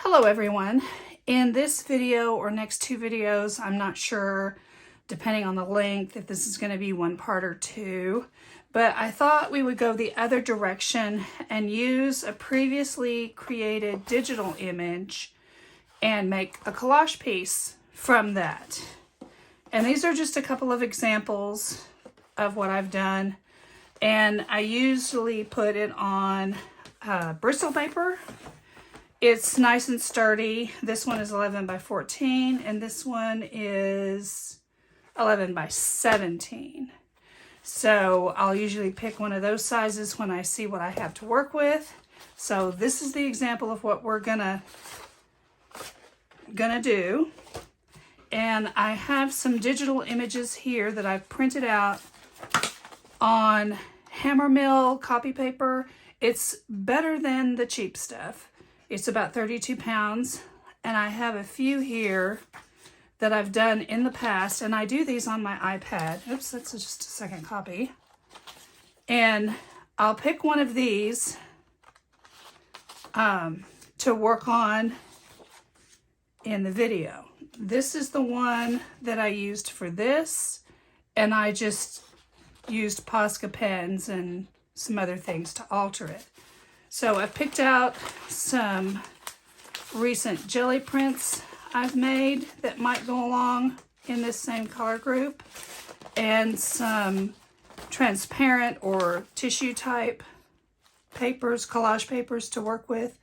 Hello everyone. In this video or next two videos, I'm not sure, depending on the length, if this is going to be one part or two, but I thought we would go the other direction and use a previously created digital image and make a collage piece from that. And these are just a couple of examples of what I've done. And I usually put it on Bristol paper. It's nice and sturdy. This one is 11 by 14 and this one is 11 by 17. So I'll usually pick one of those sizes when I see what I have to work with. So this is the example of what we're gonna do. And I have some digital images here that I've printed out on Hammermill copy paper. It's better than the cheap stuff. It's about 32 pounds, and I have a few here that I've done in the past, and I do these on my iPad. Oops, that's just a second copy. And I'll pick one of these to work on in the video. This is the one that I used for this, and I just used Posca pens and some other things to alter it. So I picked out some recent jelly prints I've made that might go along in this same color group, and some transparent or tissue type papers, collage papers to work with.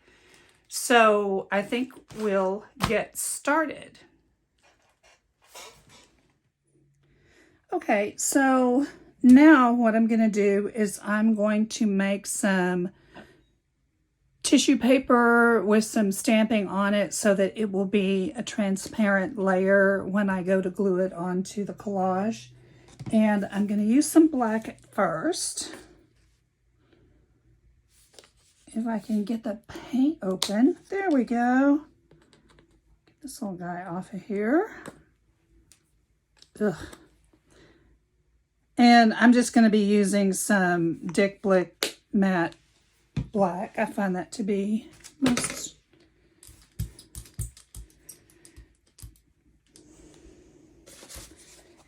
So I think we'll get started. Okay, so now what I'm going to do is I'm going to make some tissue paper with some stamping on it so that it will be a transparent layer when I go to glue it onto the collage. And I'm going to use some black at first. If I can get the paint open. There we go. Get this little guy off of here. Ugh. And I'm just going to be using some Dick Blick matte black. I find that to be most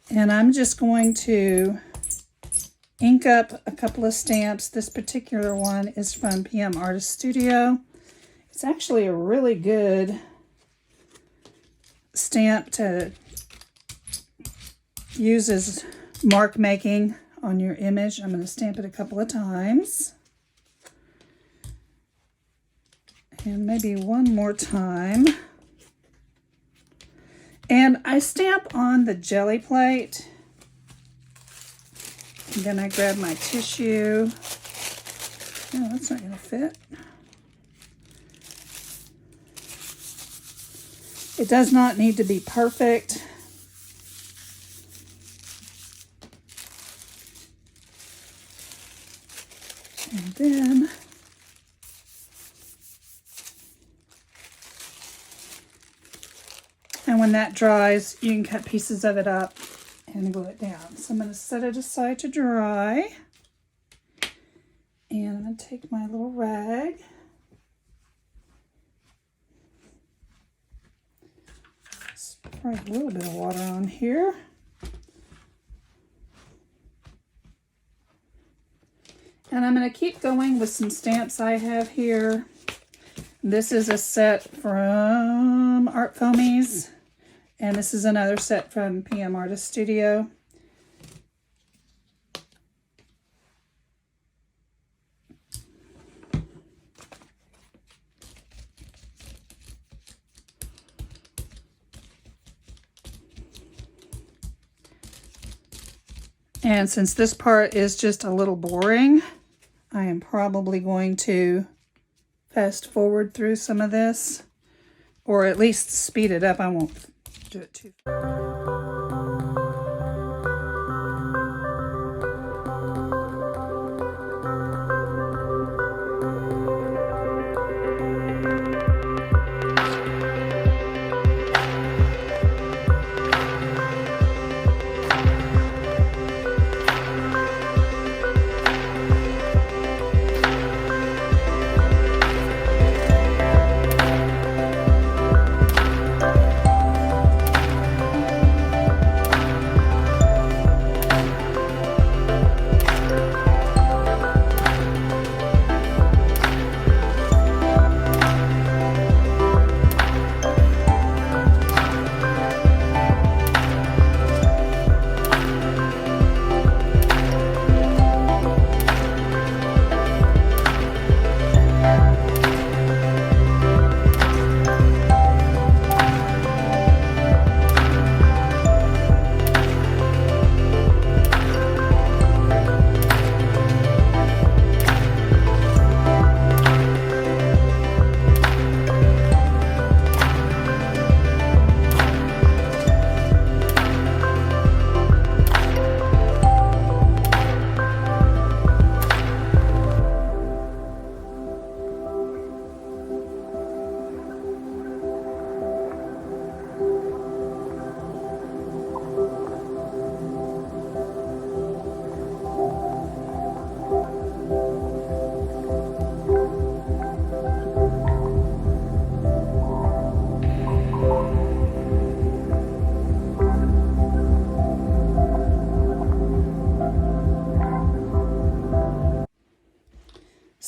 and I'm just going to ink up a couple of stamps. This particular one is from PM Artist Studio. It's actually a really good stamp to use as mark making on your image. I'm going to stamp it a couple of times. And maybe one more time. And I stamp on the jelly plate. And then I grab my tissue. Oh, that's not going to fit. It does not need to be perfect. And then when that dries, you can cut pieces of it up and glue it down. So I'm going to set it aside to dry. And I'm going to take my little rag. Spray a little bit of water on here. And I'm going to keep going with some stamps I have here. This is a set from Art Foamies. And this is another set from PM Artist Studio. And since this part is just a little boring, I am probably going to fast forward through some of this, or at least speed it up. I won't do it too fast.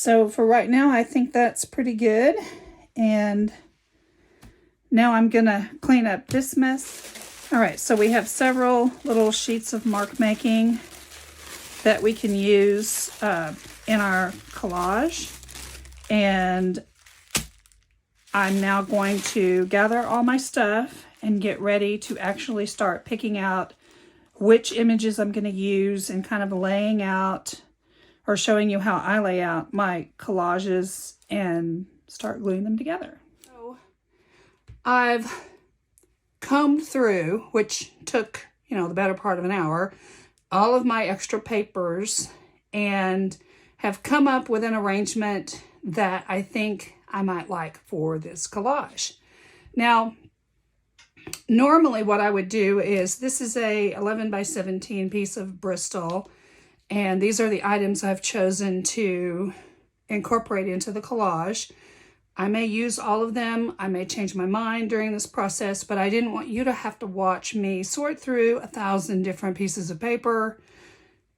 So for right now, I think that's pretty good. And now I'm gonna clean up this mess. All right, so we have several little sheets of mark making that we can use in our collage. And I'm now going to gather all my stuff and get ready to actually start picking out which images I'm going to use and kind of laying out or showing you how I lay out my collages and start gluing them together. So I've combed through, which took, the better part of an hour, all of my extra papers and have come up with an arrangement that I think I might like for this collage. Now, normally what I would do is, this is a 11 by 17 piece of Bristol, and these are the items I've chosen to incorporate into the collage. I may use all of them. I may change my mind during this process, but I didn't want you to have to watch me sort through 1,000 different pieces of paper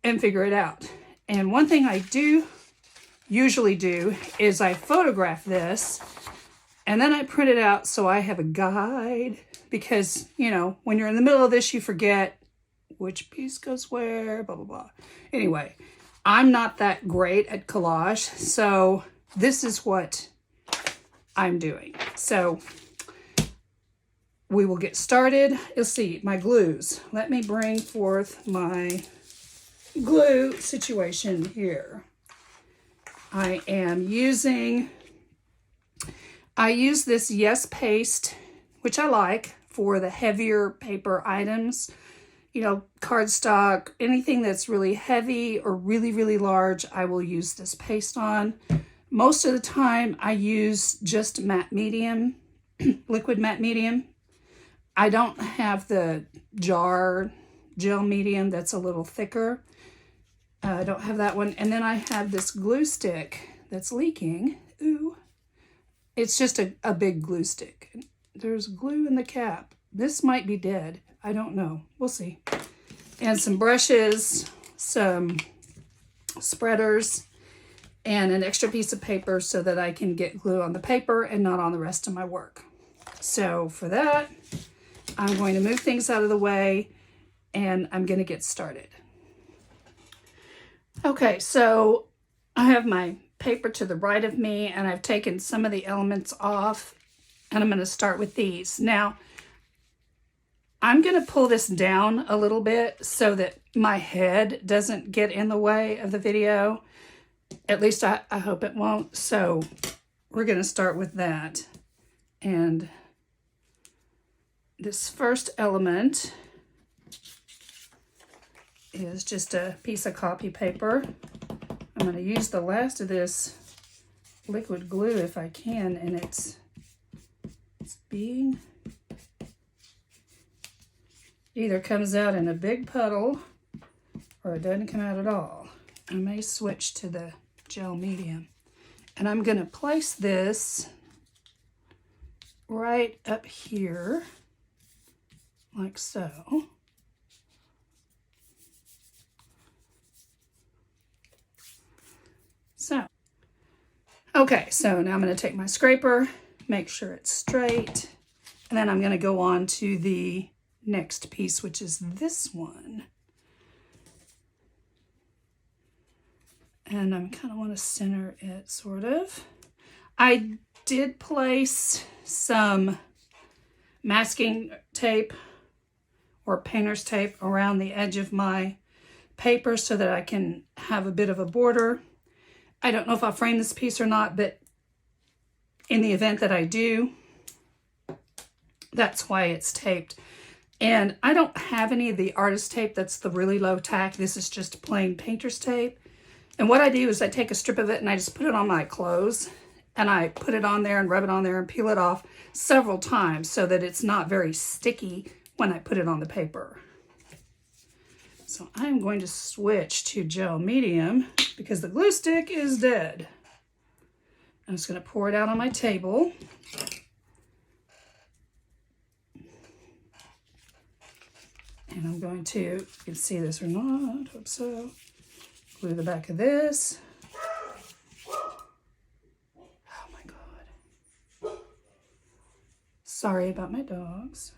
and figure it out. And one thing I usually do is I photograph this and then I print it out so I have a guide, because when you're in the middle of this you forget which piece goes where, blah blah blah. Anyway, I'm not that great at collage, so this is what I'm doing. So we will get started. You'll see my glues. Let me bring forth my glue situation here. I use this Yes Paste, which I like for the heavier paper items. Cardstock, anything that's really heavy or really, really large, I will use this paste on. Most of the time, I use just matte medium, liquid matte medium. I don't have the jar gel medium that's a little thicker. I don't have that one. And then I have this glue stick that's leaking. Ooh. It's just a big glue stick. There's glue in the cap. This might be dead. I don't know. We'll see. And some brushes, some spreaders, and an extra piece of paper so that I can get glue on the paper and not on the rest of my work. So for that, I'm going to move things out of the way and I'm going to get started. Okay, so I have my paper to the right of me and I've taken some of the elements off, and I'm going to start with these. Now, I'm going to pull this down a little bit so that my head doesn't get in the way of the video. At least I hope it won't. So we're going to start with that. And this first element is just a piece of copy paper. I'm going to use the last of this liquid glue if I can, and it's being, either comes out in a big puddle or it doesn't come out at all. I may switch to the gel medium, and I'm going to place this right up here like so. Okay, so now I'm going to take my scraper, make sure it's straight, and then I'm going to go on to the next piece, which is this one. And I kind of want to center it, sort of. I did place some masking tape or painter's tape around the edge of my paper so that I can have a bit of a border. I don't know if I'll frame this piece or not, but in the event that I do, that's why it's taped. And I don't have any of the artist tape. That's the really low tack. This is just plain painter's tape. And what I do is I take a strip of it and I just put it on my clothes, and I put it on there and rub it on there and peel it off several times so that it's not very sticky when I put it on the paper. So I'm going to switch to gel medium because the glue stick is dead. I'm just going to pour it out on my table. And I'm going to, you can see this or not, hope so, glue the back of this. Sorry about my dogs.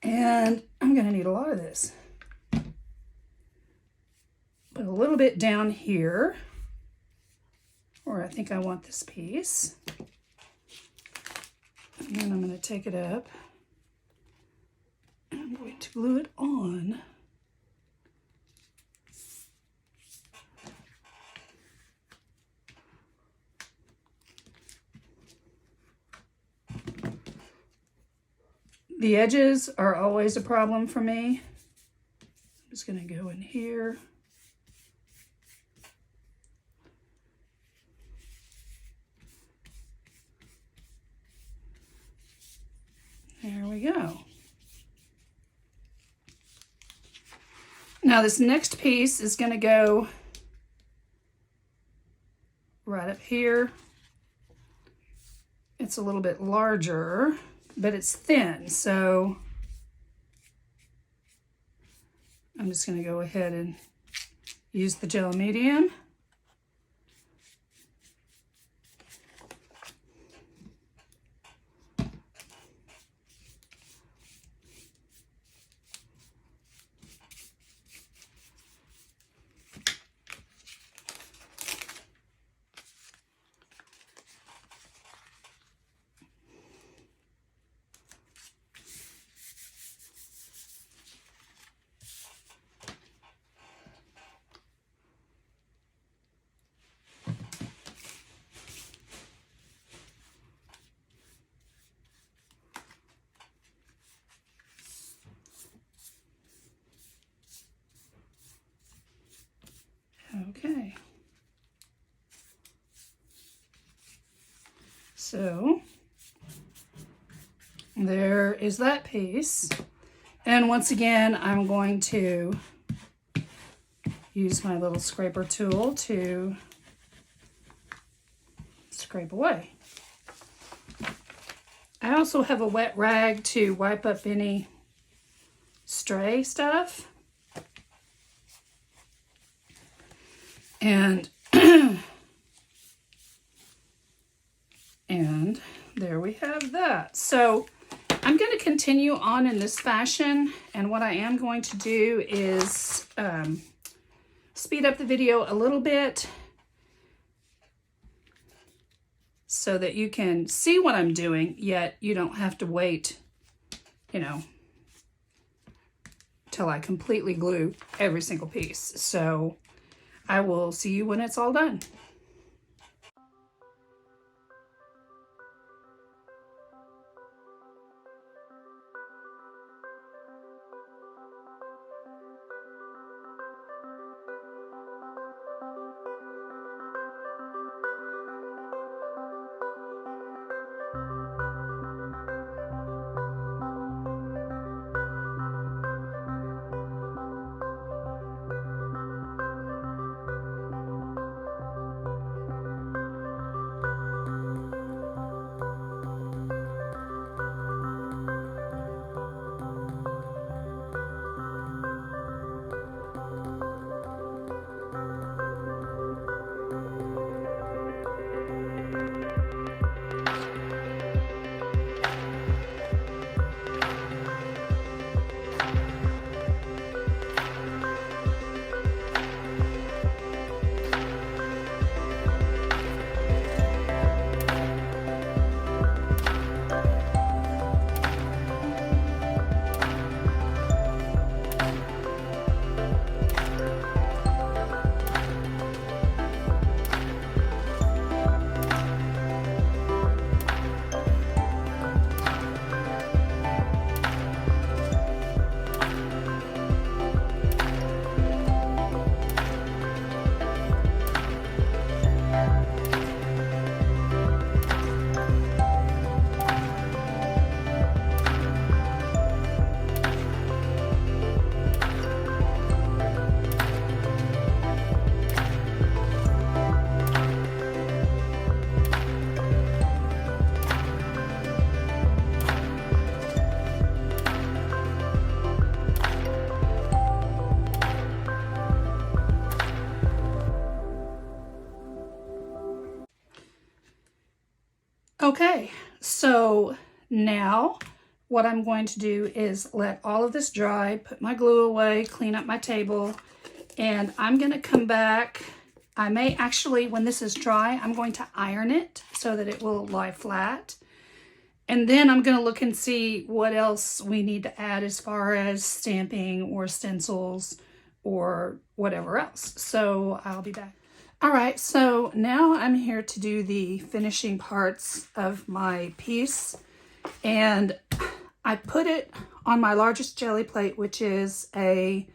And I'm going to need a lot of this. Put a little bit down here, where I think I want this piece. And then I'm going to take it up. And I'm going to glue it on. The edges are always a problem for me. I'm just going to go in here. There we go. Now this next piece is going to go right up here. It's a little bit larger, but it's thin, so I'm just going to go ahead and use the gel medium. Okay. So there is that piece. And once again, I'm going to use my little scraper tool to scrape away. I also have a wet rag to wipe up any stray stuff. And and there we have that. So I'm going to continue on in this fashion, and what I am going to do is speed up the video a little bit so that you can see what I'm doing, yet you don't have to wait, you know, till I completely glue every single piece. So I will see you when it's all done. Okay, so now what I'm going to do is let all of this dry, put my glue away, clean up my table, and I'm going to come back. I may actually, when this is dry, I'm going to iron it so that it will lie flat. And then I'm going to look and see what else we need to add as far as stamping or stencils or whatever else. So I'll be back. All right, so now I'm here to do the finishing parts of my piece. And I put it on my largest jelly plate, which is a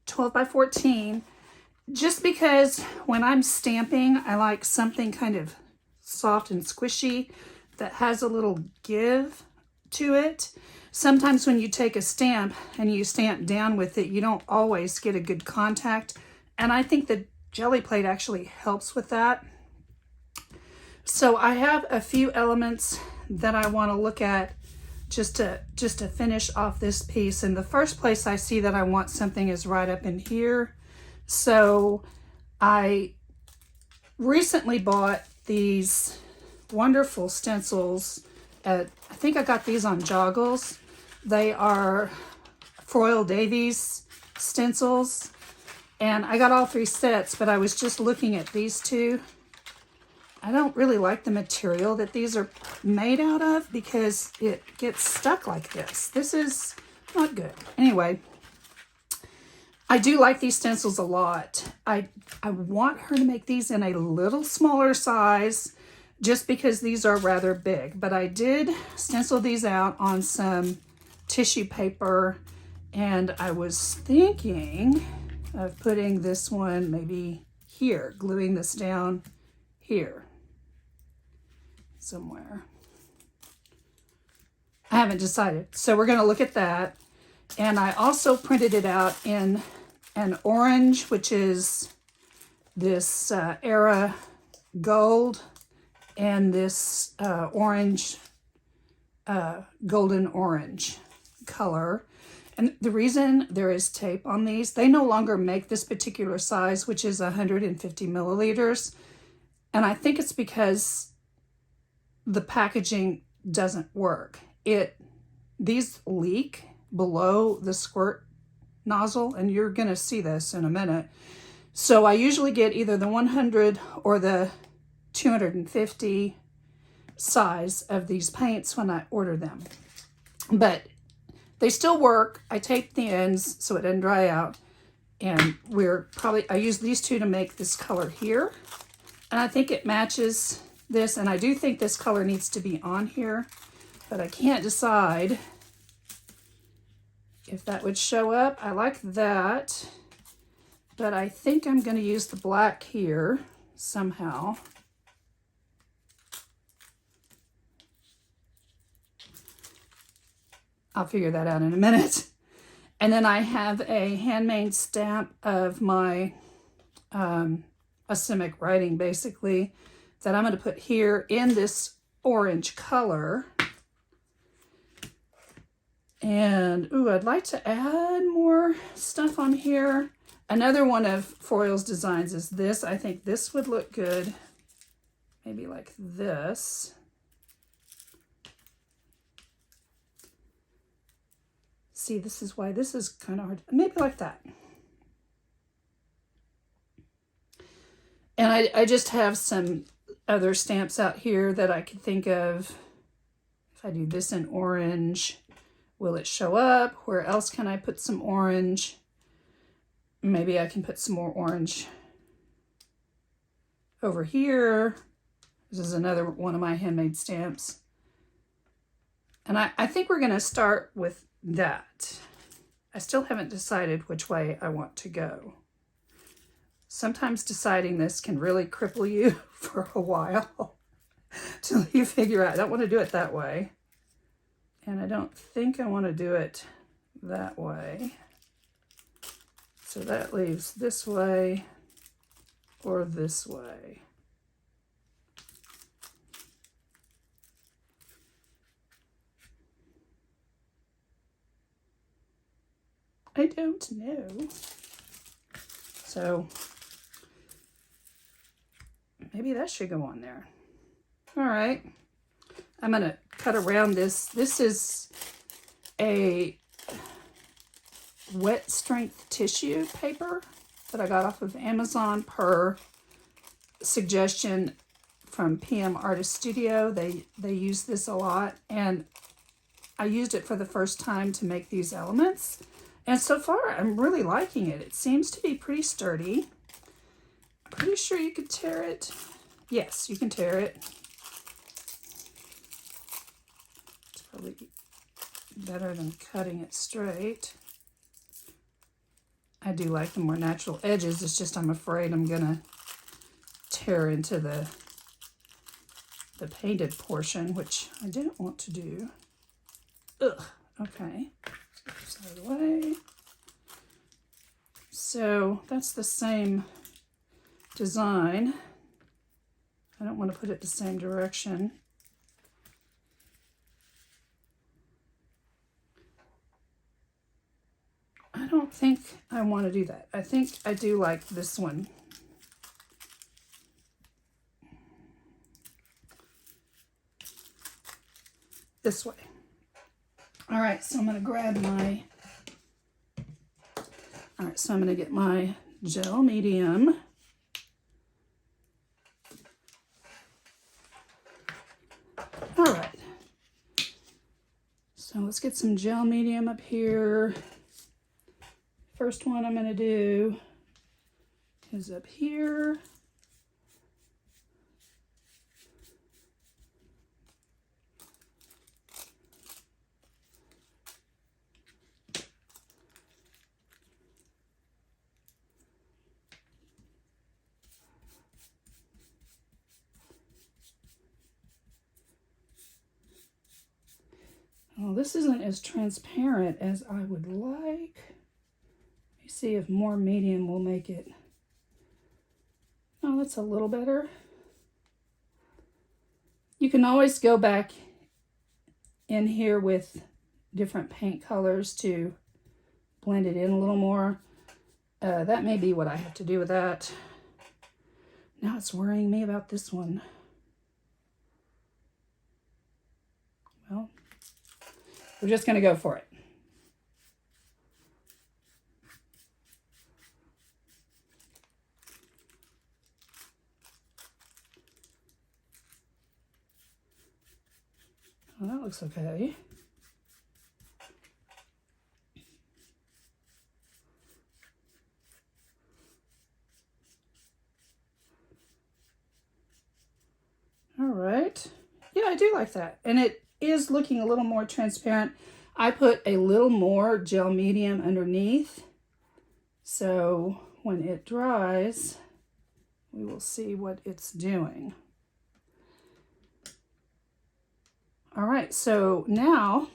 12 by 14, just because when I'm stamping, I like something kind of soft and squishy that has a little give to it. Sometimes when you take a stamp and you stamp down with it, you don't always get a good contact. And I think the jelly plate actually helps with that. So I have a few elements that I want to look at just to finish off this piece. And the first place I see that I want something is right up in here. So I recently bought these wonderful stencils at, I think I got these on Joggles. They are Froyle Davies stencils. And I got all 3 sets, but I was just looking at these 2. I don't really like the material that these are made out of because it gets stuck like this. This is not good. Anyway, I do like these stencils a lot. I want her to make these in a little smaller size just because these are rather big. But I did stencil these out on some tissue paper, and I was thinking of putting this one maybe here, gluing this down here somewhere. I haven't decided. So we're going to look at that. And I also printed it out in an orange, which is this Era Gold, and this orange, golden orange color. And the reason there is tape on these, they no longer make this particular size, which is 150 milliliters. And I think it's because the packaging doesn't work. These leak below the squirt nozzle, and you're going to see this in a minute. So I usually get either the 100 or the 250 size of these paints when I order them. But they still work. I taped the ends so it didn't dry out. And I use these 2 to make this color here. And I think it matches this. And I do think this color needs to be on here. But I can't decide if that would show up. I like that. But I think I'm going to use the black here somehow. I'll figure that out in a minute. And then I have a handmade stamp of my Asimic writing, basically, that I'm going to put here in this orange color. And, ooh, I'd like to add more stuff on here. Another one of Froyle's designs is this. I think this would look good. Maybe like this. See, this is why this is kind of hard. Maybe like that. And I just have some other stamps out here that I could think of. If I do this in orange, will it show up? Where else can I put some orange? Maybe I can put some more orange over here. This is another one of my handmade stamps. And I think we're going to start with that. I still haven't decided which way I want to go. Sometimes deciding this can really cripple you for a while till you figure out, I don't want to do it that way. And I don't think I want to do it that way. So that leaves this way or this way. I don't know. So maybe that should go on there. All right. I'm going to cut around this. This is a wet strength tissue paper that I got off of Amazon per suggestion from PM Artist Studio. They use this a lot, and I used it for the first time to make these elements. And so far, I'm really liking it. It seems to be pretty sturdy. I'm pretty sure you could tear it. Yes, you can tear it. It's probably better than cutting it straight. I do like the more natural edges. It's just I'm afraid I'm gonna tear into the painted portion, which I didn't want to do. Ugh, okay. This out of the way. So that's the same design. I don't want to put it the same direction. I don't think I want to do that. I think I do like this one. This way. All right, so I'm going to grab my, all right, so I'm going to get my gel medium. All right. So let's get some gel medium up here. First one I'm going to do is up here. Well, this isn't as transparent as I would like. Let me see if more medium will make it. Oh, that's a little better. You can always go back in here with different paint colors to blend it in a little more. That may be what I have to do with that. Now it's worrying me about this one. Well, we're just going to go for it. Well, that looks okay. All right. Yeah, I do like that. And it is looking a little more transparent. I put a little more gel medium underneath. So when it dries, we will see what it's doing. All right, so now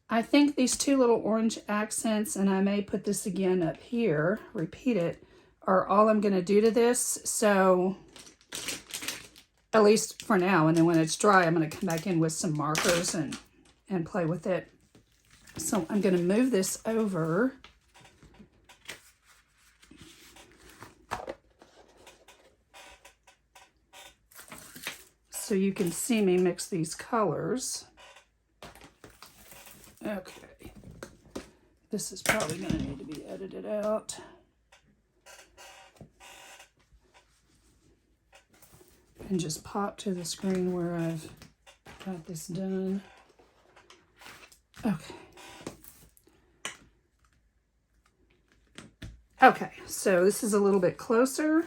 I think these two little orange accents, and I may put this again up here, repeat it, are all I'm going to do to this. So at least for now, and then when it's dry, I'm going to come back in with some markers and play with it. So I'm going to move this over. So you can see me mix these colors. Okay. This is probably going to need to be edited out. And just pop to the screen where I've got this done. Okay. Okay, so this is a little bit closer.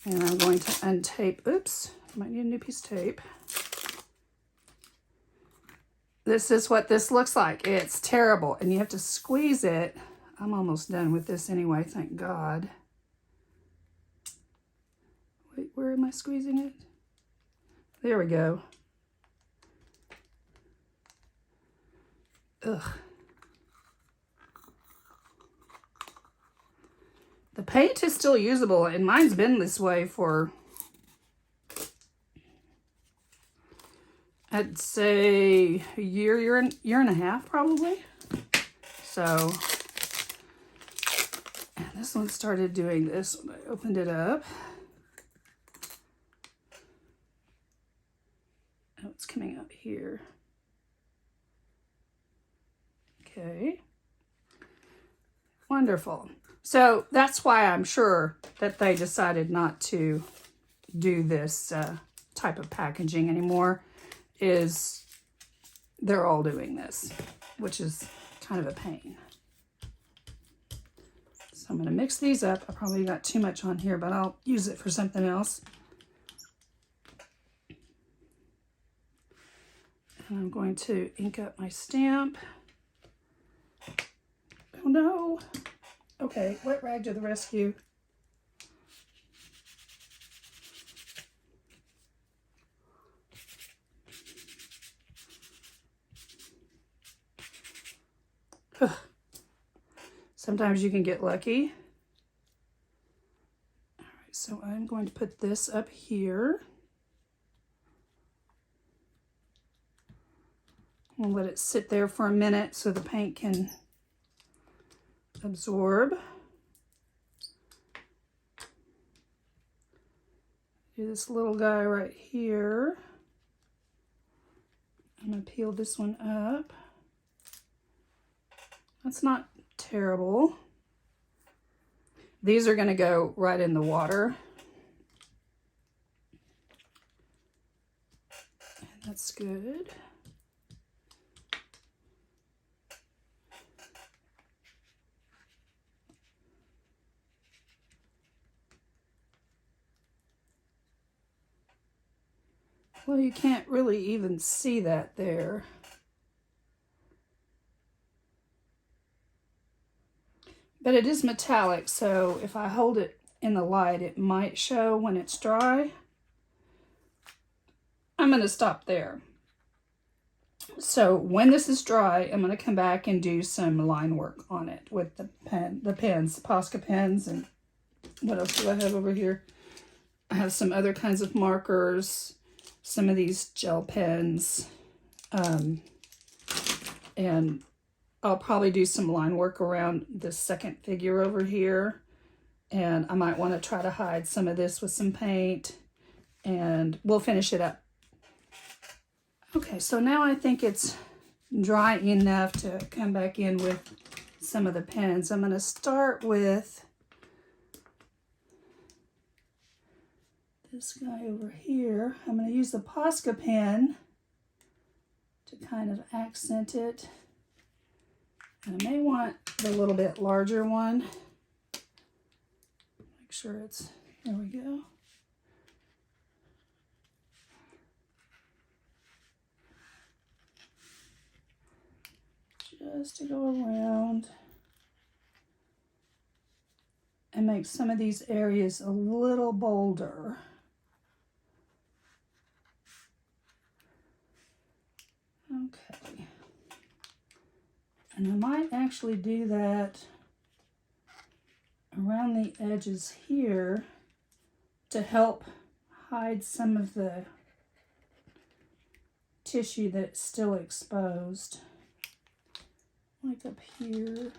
And I'm going to untape. Oops, might need a new piece of tape. This is what this looks like. It's terrible, and you have to squeeze it. I'm almost done with this anyway, thank God. Wait, where am I squeezing it? There we go. Ugh. The paint is still usable, and mine's been this way for, I'd say a year and a half probably. So, and this one started doing this when I opened it up. Oh, it's coming up here. Okay. Wonderful. So that's why I'm sure that they decided not to do this type of packaging anymore, is they're all doing this, which is kind of a pain. So I'm going to mix these up. I probably got too much on here, but I'll use it for something else. And I'm going to ink up my stamp. Oh no. Okay, wet rag to the rescue. Sometimes you can get lucky. All right, so I'm going to put this up here. We'll let it sit there for a minute so the paint can absorb. Do this little guy right here. I'm going to peel this one up. That's not terrible. These are going to go right in the water. And that's good. Well, you can't really even see that there. But it is metallic, so if I hold it in the light, it might show when it's dry. I'm going to stop there. So when this is dry, I'm going to come back and do some line work on it with the pens, Posca pens, and what else do I have over here? I have some other kinds of markers, some of these gel pens, and I'll probably do some line work around this second figure over here. And I might want to try to hide some of this with some paint, and we'll finish it up. Okay, so now I think it's dry enough to come back in with some of the pens. I'm going to start with this guy over here. I'm going to use the Posca pen to kind of accent it. And I may want the little bit larger one. Make sure it's, there we go. Just to go around and make some of these areas a little bolder. Okay. And I might actually do that around the edges here to help hide some of the tissue that's still exposed. Like up here.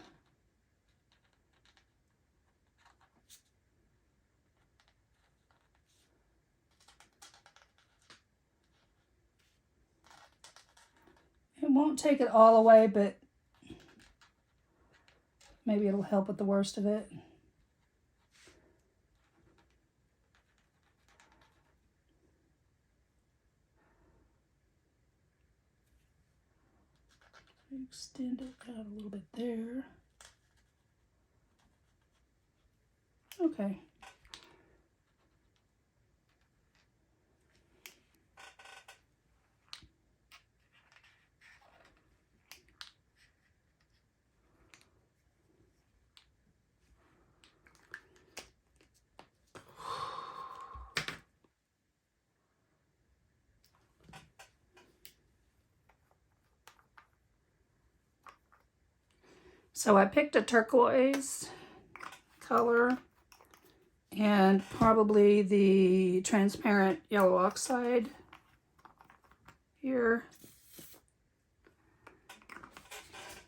It won't take it all away, but maybe it'll help with the worst of it. Extend it out a little bit there. Okay. So I picked a turquoise color and probably the transparent yellow oxide here.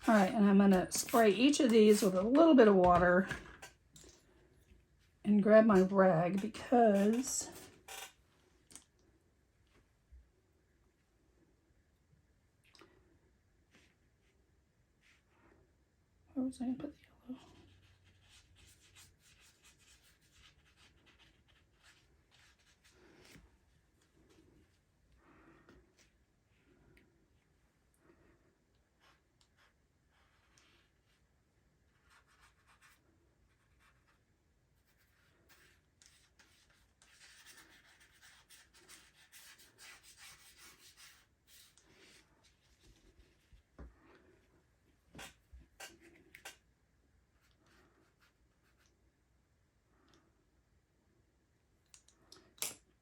All right, and I'm gonna spray each of these with a little bit of water and grab my rag because was I going to put the yellow?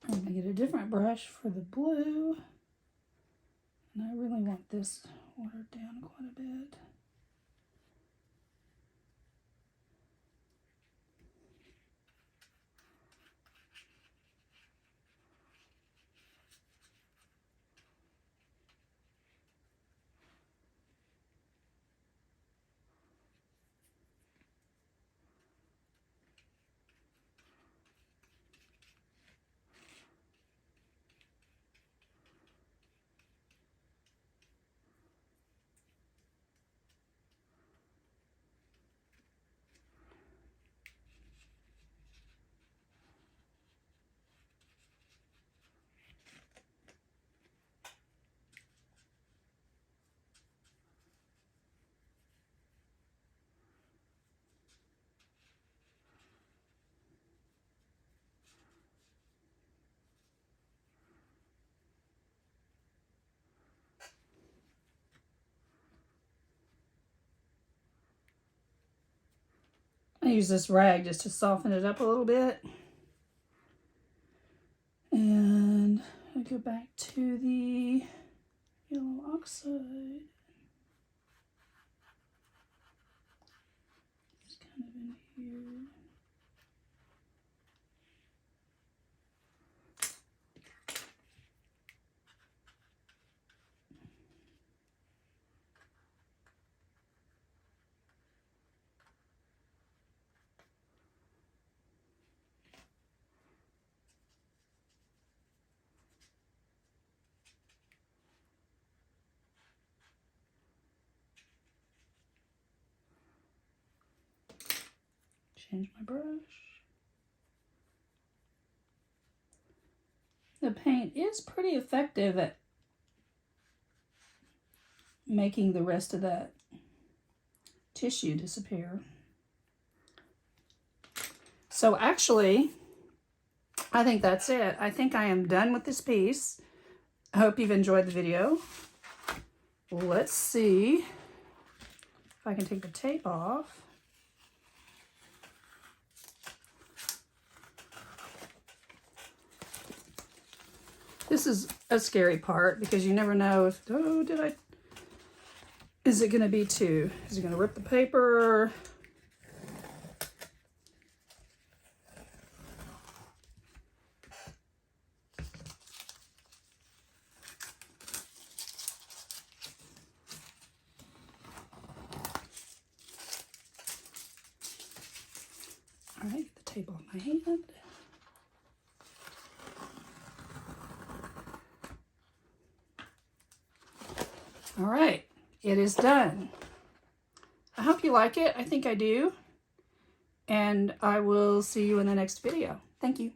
I'm going to get a different brush for the blue. And I really want this watered down quite a bit. I use this rag just to soften it up a little bit. And I go back to the yellow oxide. It's kind of in here. Change my brush. The paint is pretty effective at making the rest of that tissue disappear. So actually, I think that's it. I think I am done with this piece. I hope you've enjoyed the video. Let's see if I can take the tape off. This is a scary part because you never know if, oh, is it going to be too? Is it going to rip the paper? All right, get the tape off my hand. All right, it is done. I hope you like it. I think I do. And I will see you in the next video. Thank you.